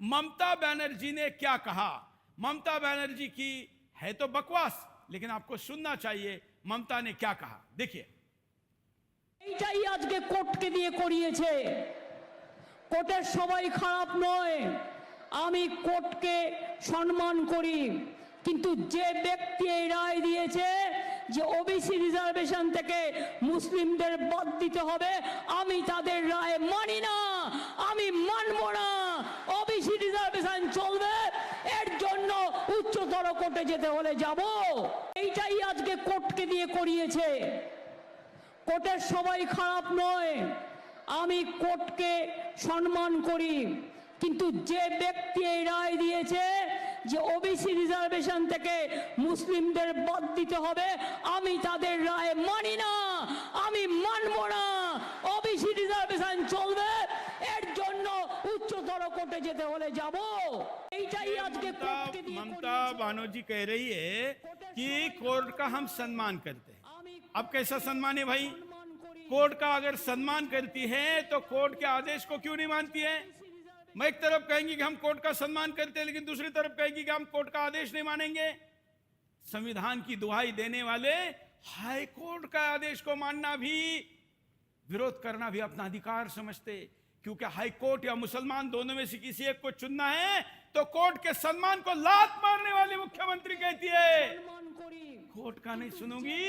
ममता बनर्जी ने क्या कहा। ममता बनर्जी की है तो बकवास, लेकिन आपको सुनना चाहिए ममता ने क्या कहा। देखिए, এইটাই আজকে কোর্টকে দিয়ে করিয়েছে। কোর্টের সবাই খারাপ নয়, আমি কোর্টকে সম্মান করি, কিন্তু যে ব্যক্তি এই রায় দিয়েছে যে ওবিসি রিজার্ভেশন থেকে মুসলিমদের বাদ দিতে হবে, আমি তাদের রায় মানি না, আমি মানব না। ওবিসি রিজার্ভেশন চলবে, এর জন্য উচ্চতর কোর্টে যেতে হলে যাব। এইটাই আজকে কোর্টকে দিয়ে করিয়েছে। কোর্টের সবাই খারাপ নয়, আমি কোর্টকে সম্মান করি, কিন্তু যে ব্যক্তি এই রায় দিয়েছে যে ওবিসি রিজার্ভেশন থেকে মুসলিমদের বাদ দিতে হবে, আমি তাদের রায় মানি না, আমি মানব না। ওবিসি রিজার্ভেশন চলবে, এর জন্য উচ্চতর কোর্টে যেতে হলে যাব। এইটাই আজকে কোর্টকে দিয়ে ममता बनर्जी कह रही है कि कोर्ट का हम सम्मान करते हैं। अब कैसा सम्मान है भाई? कोर्ट का अगर सम्मान करती है तो कोर्ट के आदेश को क्यों नहीं मानती है? मैं एक तरफ कहेंगी कि हम कोर्ट का सम्मान करते हैं, लेकिन दूसरी तरफ कहेगी कि हम कोर्ट का आदेश नहीं मानेंगे। संविधान की दुहाई देने वाले हाई कोर्ट का आदेश को मानना भी, विरोध करना भी अपना अधिकार समझते, क्योंकि हाई कोर्ट या मुसलमान दोनों में से किसी एक को चुनना है तो कोर्ट के सम्मान को लात मारने वाली मुख्यमंत्री कहती है कोर्ट का नहीं सुनूंगी,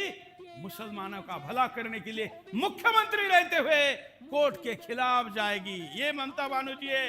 मुसलमानों का भला करने के लिए मुख्यमंत्री रहते हुए कोर्ट के खिलाफ जाएगी। ये ममता बनर्जी है।